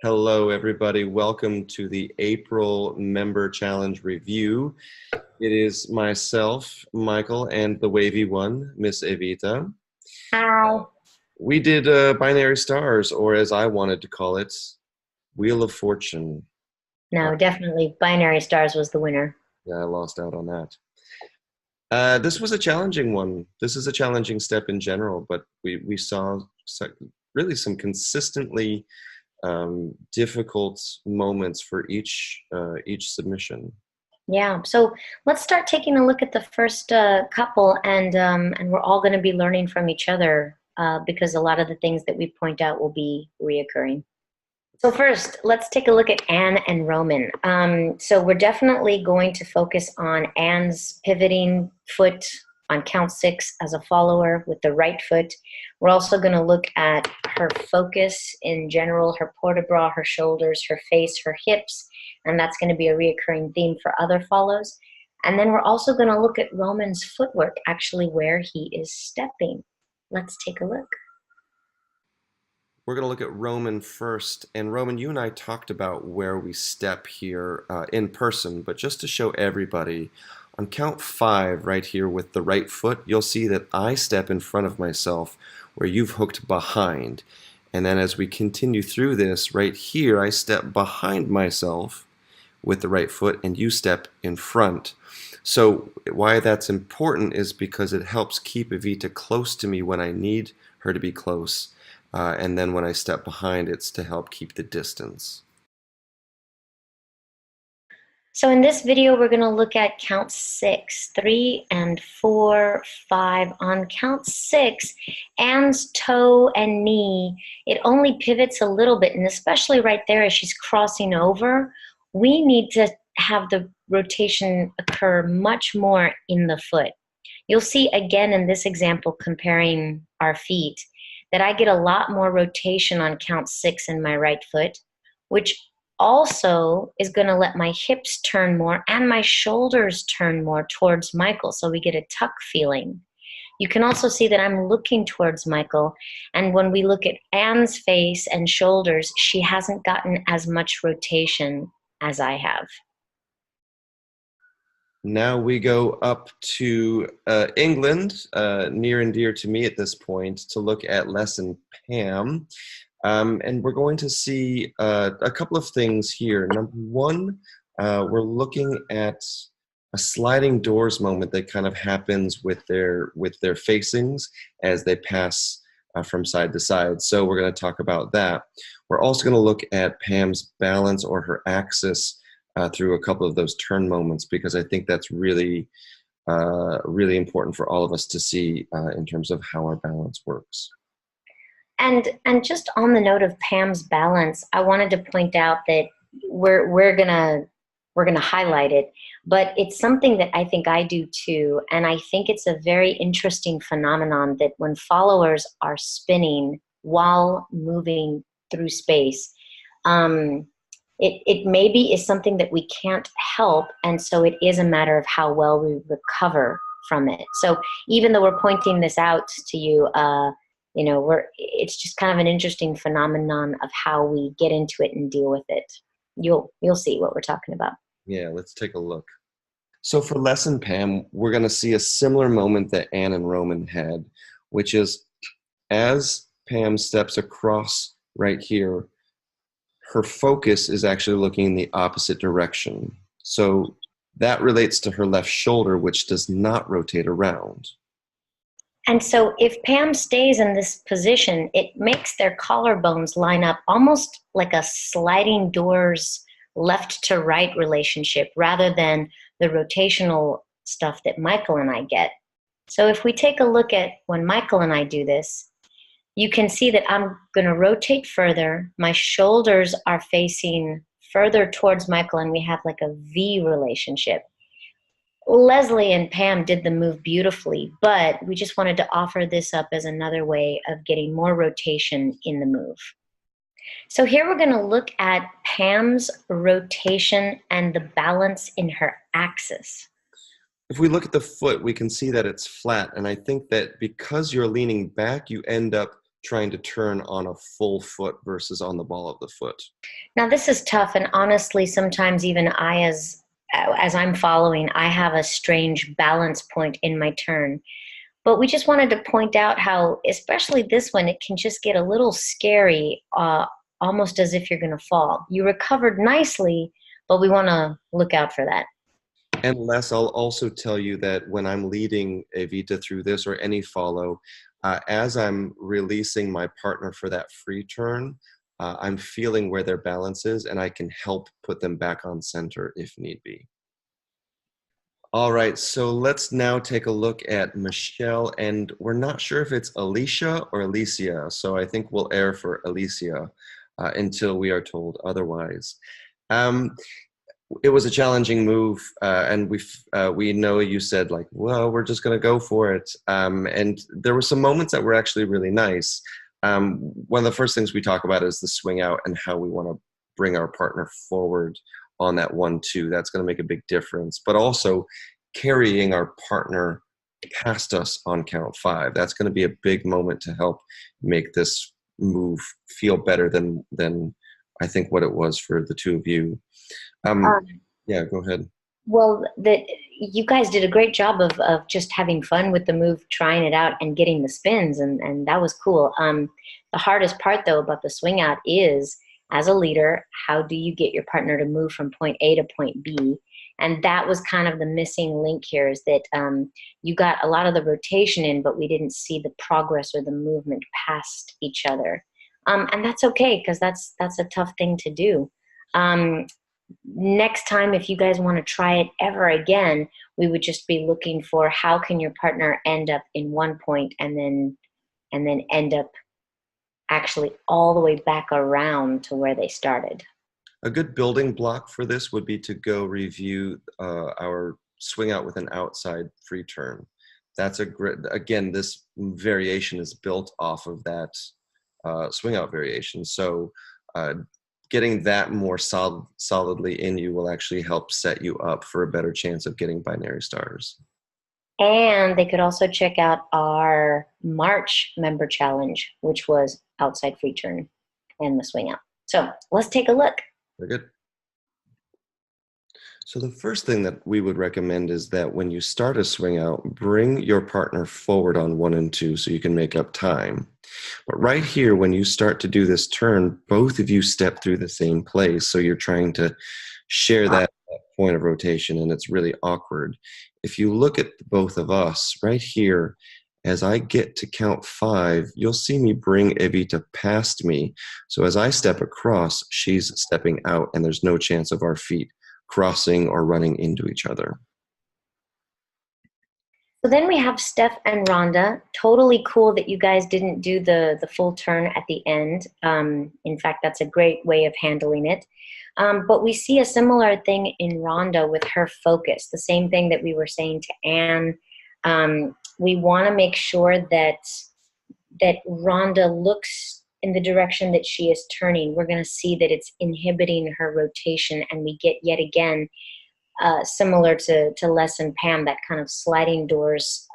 Hello, everybody. Welcome to the April Member Challenge Review. It is myself, Michael, and the wavy one, Miss Evita. How? We did Binary Stars, or as I wanted to call it, Wheel of Fortune. Uh, No, definitely Binary Stars was the winner. yeah, I lost out on that. This was a challenging one. This is a challenging step in general, but we saw really some consistently difficult moments for each submission. Yeah, so let's start taking a look at the first couple, and we're all going to be learning from each other because a lot of the things that we point out will be reoccurring. So first, let's take a look at Anne and Roman. So we're definitely going to focus on Anne's pivoting foot on count 6 as a follower with the right foot. We're also going to look at her focus in general, her port de bras, her shoulders, her face, her hips, and that's going to be a reoccurring theme for other follows. And then we're also going to look at Roman's footwork, actually where he is stepping. Let's take a look. We're going to look at Roman first. And Roman, you and I talked about where we step here in person, but just to show everybody, on count 5 right here with the right foot, you'll see that I step in front of myself where you've hooked behind. And then as we continue through this, right here, I step behind myself with the right foot and you step in front. So why that's important is because it helps keep Evita close to me when I need her to be close. And then when I step behind, it's to help keep the distance. So in this video, we're going to look at count 6, 3 and 4, 5. On count 6, Anne's toe and knee, it only pivots a little bit, and especially right there as she's crossing over, we need to have the rotation occur much more in the foot. You'll see again in this example comparing our feet that I get a lot more rotation on count 6 in my right foot, which also is going to let my hips turn more and my shoulders turn more towards Michael, so we get a tuck feeling. You can also see that I'm looking towards Michael, and when we look at Anne's face and shoulders, she hasn't gotten as much rotation as I have. Now we go up to England, near and dear to me at this point, to look at Lesson Pam. And we're going to see a couple of things here. Number one, we're looking at a sliding doors moment that kind of happens with their facings as they pass from side to side. So we're going to talk about that. We're also going to look at Pam's balance or her axis through a couple of those turn moments, because I think that's really, really important for all of us to see in terms of how our balance works. And just on the note of Pam's balance, I wanted to point out that we're gonna highlight it, but it's something that I think I do too, and I think it's a very interesting phenomenon that when followers are spinning while moving through space, it maybe is something that we can't help, and so it is a matter of how well we recover from it. So even though we're pointing this out to you, it's just kind of an interesting phenomenon of how we get into it and deal with it. You'll see what we're talking about. Yeah, let's take a look. So for Lesson Pam, we're going to see a similar moment that Anne and Roman had, which is as Pam steps across right here, her focus is actually looking in the opposite direction. So that relates to her left shoulder, which does not rotate around. And so if Pam stays in this position, it makes their collarbones line up almost like a sliding doors left to right relationship rather than the rotational stuff that Michael and I get. So if we take a look at when Michael and I do this, you can see that I'm going to rotate further. My shoulders are facing further towards Michael, and we have like a V relationship. Leslie and Pam did the move beautifully, but we just wanted to offer this up as another way of getting more rotation in the move. So here we're going to look at Pam's rotation and the balance in her axis. If we look at the foot, we can see that it's flat. And I think that because you're leaning back, you end up trying to turn on a full foot versus on the ball of the foot. Now this is tough, and honestly, sometimes even as I'm following, I have a strange balance point in my turn. But we just wanted to point out how, especially this one, it can just get a little scary, almost as if you're going to fall. You recovered nicely, but we want to look out for that. And Les, I'll also tell you that when I'm leading Evita through this or any follow, as I'm releasing my partner for that free turn, I'm feeling where their balance is, and I can help put them back on center if need be. All right, so let's now take a look at Michelle, and we're not sure if it's Alicia or Alicia, so I think we'll err for Alicia until we are told otherwise. It was a challenging move, and we know you said like, well, we're just going to go for it. And there were some moments that were actually really nice. One of the first things we talk about is the swing out and how we want to bring our partner forward on that 1-2. That's going to make a big difference. But also carrying our partner past us on count 5. That's going to be a big moment to help make this move feel better than I think what it was for the two of you. Yeah, go ahead. Well, you guys did a great job of just having fun with the move, trying it out, and getting the spins, and that was cool. The hardest part, though, about the swing out is, as a leader, how do you get your partner to move from point A to point B? And that was kind of the missing link here, is that you got a lot of the rotation in, but we didn't see the progress or the movement past each other. And that's okay, because that's a tough thing to do. Next time, if you guys want to try it ever again, we would just be looking for how can your partner end up in one point and then end up actually all the way back around to where they started. A good building block for this would be to go review our swing out with an outside free turn. That's a great, again, this variation is built off of that swing out variation. So getting that more solidly in you will actually help set you up for a better chance of getting binary stars. And they could also check out our March member challenge, which was outside free turn and the swing out. So let's take a look. Very good. So the first thing that we would recommend is that when you start a swing out, bring your partner forward on 1 and 2 so you can make up time. But right here, when you start to do this turn, both of you step through the same place. So you're trying to share that point of rotation, and it's really awkward. If you look at both of us right here, as I get to count 5, you'll see me bring Evita past me. So as I step across, she's stepping out, and there's no chance of our feet crossing or running into each other. So then we have Steph and Rhonda. Totally cool that you guys didn't do the full turn at the end. In fact, that's a great way of handling it. But we see a similar thing in Rhonda with her focus, the same thing that we were saying to Anne. We want to make sure that Rhonda looks in the direction that she is turning. We're going to see that it's inhibiting her rotation, and we get yet again, similar to Les and Pam, that kind of sliding doors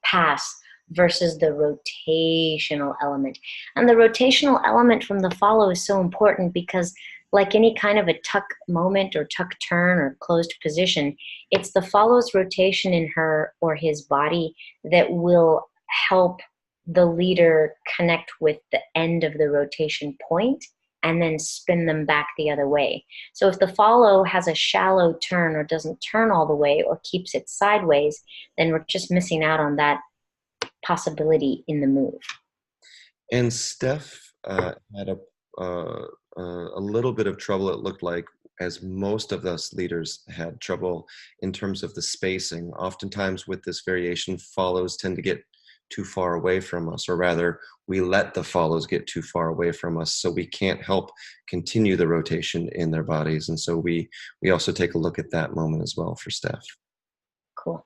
pass versus the rotational element. And the rotational element from the follow is so important because, like any kind of a tuck moment or tuck turn or closed position, it's the follow's rotation in her or his body that will help the leader connect with the end of the rotation point and then spin them back the other way. So if the follow has a shallow turn or doesn't turn all the way or keeps it sideways, then we're just missing out on that possibility in the move. And Steph had a little bit of trouble, it looked like, as most of us leaders had trouble in terms of the spacing. Oftentimes with this variation, follows tend to get too far away from us, or rather we let the follows get too far away from us, so we can't help continue the rotation in their bodies. And so we also take a look at that moment as well for Steph. Cool.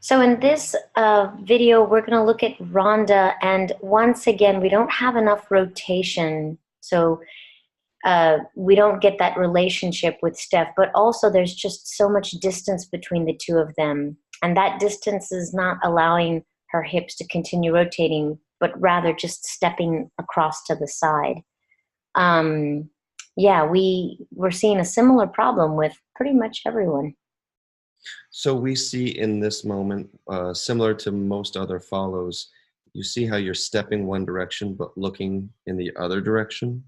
So in this video, we're going to look at Rhonda, and once again, we don't have enough rotation, so we don't get that relationship with Steph, but also there's just so much distance between the two of them. And that distance is not allowing her hips to continue rotating, but rather just stepping across to the side. Yeah, we're seeing a similar problem with pretty much everyone. So we see in this moment, similar to most other follows, you see how you're stepping one direction but looking in the other direction.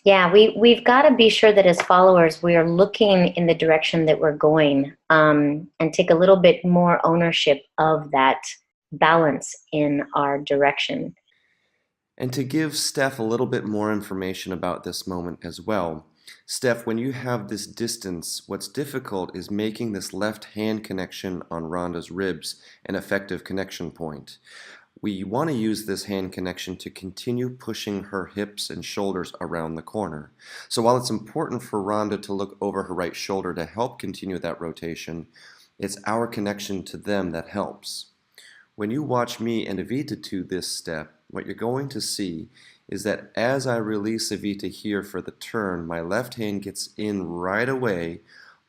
Yeah, we've got to be sure that as followers, we are looking in the direction that we're going, and take a little bit more ownership of that balance in our direction. And to give Steph a little bit more information about this moment as well, Steph, when you have this distance, what's difficult is making this left hand connection on Rhonda's ribs an effective connection point. We want to use this hand connection to continue pushing her hips and shoulders around the corner. So while it's important for Rhonda to look over her right shoulder to help continue that rotation, it's our connection to them that helps. When you watch me and Evita do this step, what you're going to see is that as I release Evita here for the turn, my left hand gets in right away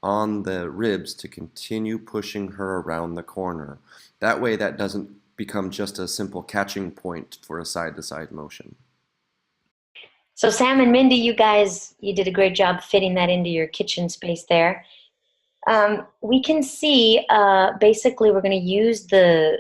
on the ribs to continue pushing her around the corner. That way that doesn't become just a simple catching point for a side-to-side motion. So Sam and Mindy, you did a great job fitting that into your kitchen space there. We can see, basically we're going to use the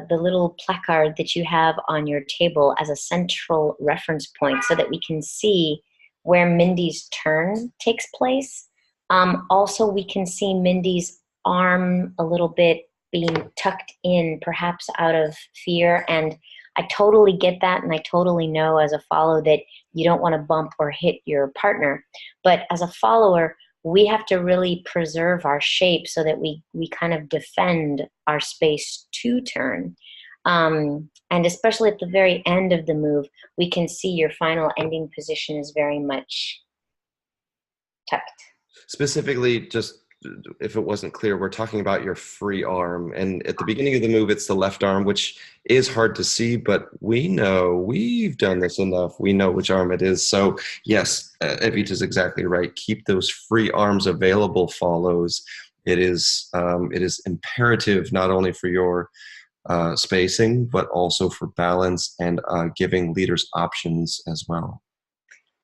little placard that you have on your table as a central reference point so that we can see where Mindy's turn takes place. Also, we can see Mindy's arm a little bit being tucked in, perhaps out of fear. And I totally get that, and I totally know as a follow that you don't want to bump or hit your partner. But as a follower, we have to really preserve our shape so that we kind of defend our space to turn. And especially at the very end of the move, we can see your final ending position is very much tucked. Specifically, just if it wasn't clear, we're talking about your free arm. And at the beginning of the move, it's the left arm, which is hard to see, but we know, we've done this enough. We know which arm it is. So yes, Evita's exactly right. Keep those free arms available, follows. It is imperative not only for your spacing, but also for balance and giving leaders options as well.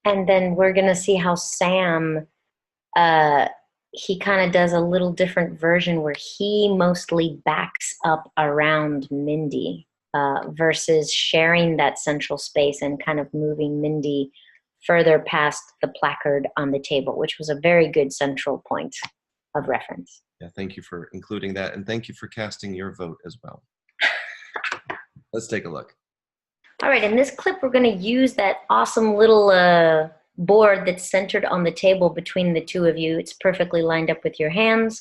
And then we're going to see how Sam, he kind of does a little different version where he mostly backs up around Mindy versus sharing that central space and kind of moving Mindy further past the placard on the table, which was a very good central point of reference. Yeah, thank you for including that, and thank you for casting your vote as well. Let's take a look. All right, in this clip, we're going to use that awesome little board that's centered on the table between the two of you. It's perfectly lined up with your hands.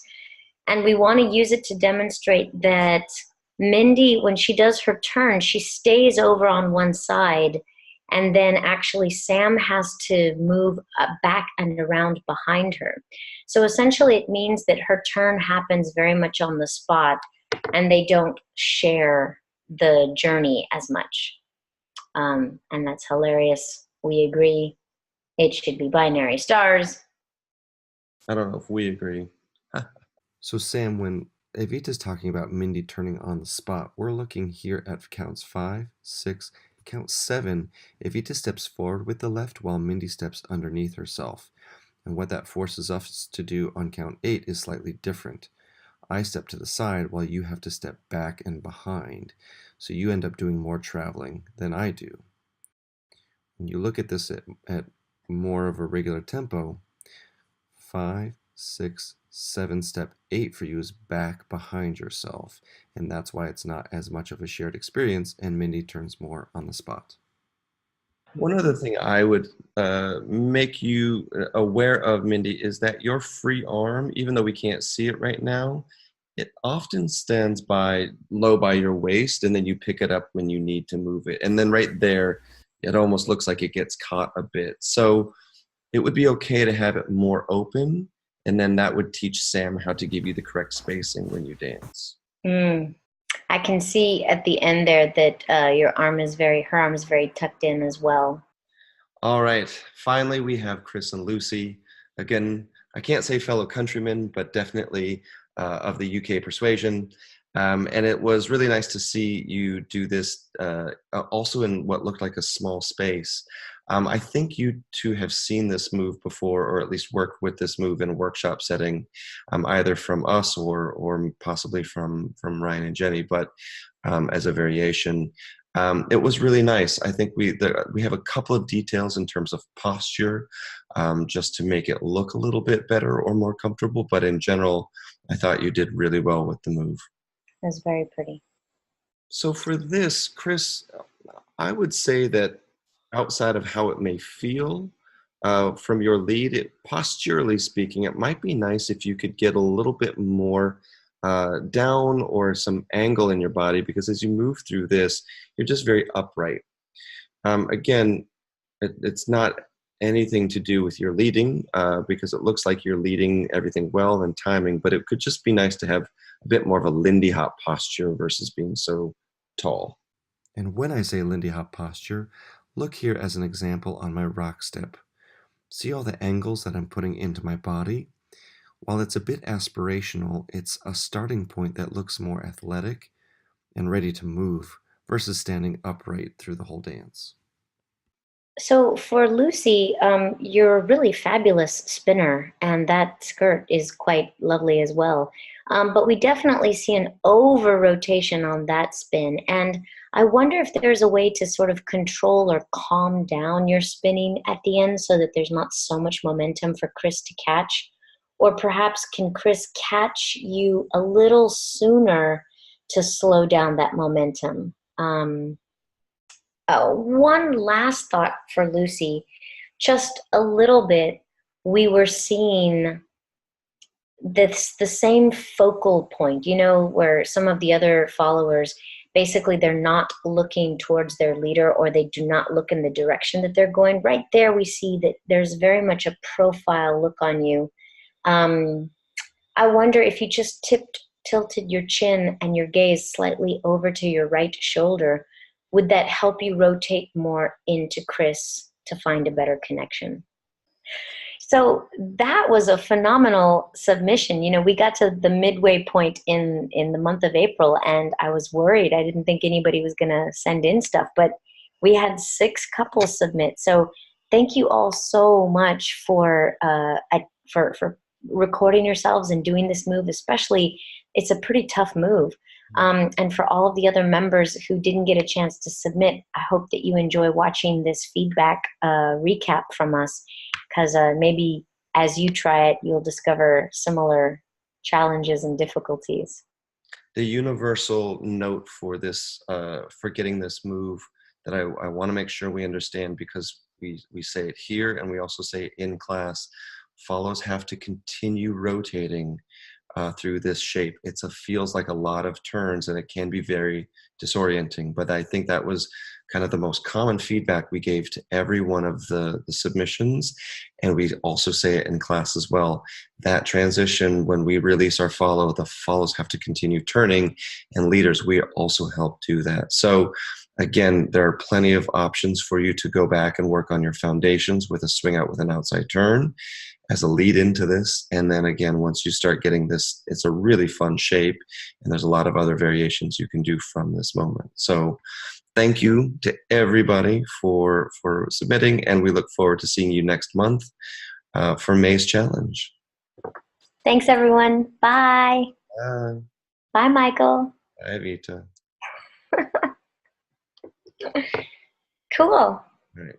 And we want to use it to demonstrate that Mindy, when she does her turn, she stays over on one side. And then actually Sam has to move back and around behind her. So essentially it means that her turn happens very much on the spot and they don't share the journey as much. And that's hilarious. We agree. It should be binary stars. I don't know if we agree. So Sam, when Evita's talking about Mindy turning on the spot, we're looking here at counts 5, 6, count 7. Evita steps forward with the left while Mindy steps underneath herself. And what that forces us to do on count 8 is slightly different. I step to the side while you have to step back and behind. So you end up doing more traveling than I do. When you look at this at more of a regular tempo, 5, 6, 7, step 8 for you is back behind yourself, and that's why it's not as much of a shared experience and Mindy turns more on the spot. One other thing I would make you aware of, Mindy, is that your free arm, even though we can't see it right now, it often stands low by your waist, and then you pick it up when you need to move it. And then right there, it almost looks like it gets caught a bit. So it would be okay to have it more open, and then that would teach Sam how to give you the correct spacing when you dance. I can see at the end there that her arm is very tucked in as well. All right. Finally, we have Chris and Lucy. Again, I can't say fellow countrymen, but definitely of the UK persuasion. And it was really nice to see you do this also in what looked like a small space. I think you two have seen this move before, or at least worked with this move in a workshop setting, either from us or possibly from Ryan and Jenny, but as a variation. It was really nice. I think we have a couple of details in terms of posture, just to make it look a little bit better or more comfortable. But in general, I thought you did really well with the move. It was very pretty. So for this, Chris, I would say that outside of how it may feel from your lead, posturally speaking, it might be nice if you could get a little bit more down or some angle in your body, because as you move through this, you're just very upright. Again, it's not anything to do with your leading, because it looks like you're leading everything well and timing, but it could just be nice to have a bit more of a Lindy Hop posture versus being so tall. And when I say Lindy Hop posture, look here as an example on my rock step. See all the angles that I'm putting into my body? While it's a bit aspirational, it's a starting point that looks more athletic and ready to move versus standing upright through the whole dance. So for Lucy, you're a really fabulous spinner, and that skirt is quite lovely as well. But we definitely see an over rotation on that spin, and I wonder if there's a way to sort of control or calm down your spinning at the end so that there's not so much momentum for Chris to catch. Or perhaps can Chris catch you a little sooner to slow down that momentum? One last thought for Lucy, just a little bit, we were seeing the same focal point, you know, where some of the other followers, basically they're not looking towards their leader, or they do not look in the direction that they're going. Right there we see that there's very much a profile look on you. I wonder if you just tilted your chin and your gaze slightly over to your right shoulder, would that help you rotate more into Chris to find a better connection? So that was a phenomenal submission. You know, we got to the midway point in the month of April, and I was worried. I didn't think anybody was going to send in stuff, but we had 6 couples submit. So thank you all so much for recording yourselves and doing this move. Especially, it's a pretty tough move. And for all of the other members who didn't get a chance to submit, I hope that you enjoy watching this feedback recap from us, because maybe as you try it, you'll discover similar challenges and difficulties. The universal note for this, for getting this move, that I want to make sure we understand, because we say it here and we also say it in class, follows have to continue rotating through this shape. Feels like a lot of turns, and it can be very disorienting. But I think that was kind of the most common feedback we gave to every one of the submissions, and we also say it in class as well. That transition, when we release our follow, the follows have to continue turning, and leaders, we also help do that. So again, there are plenty of options for you to go back and work on your foundations with a swing out with an outside turn as a lead into this. And then again, once you start getting this, it's a really fun shape, and there's a lot of other variations you can do from this moment. So thank you to everybody for submitting, and we look forward to seeing you next month for May's Challenge. Thanks, everyone. Bye. Bye, Michael. Bye, Vita. Cool. All right.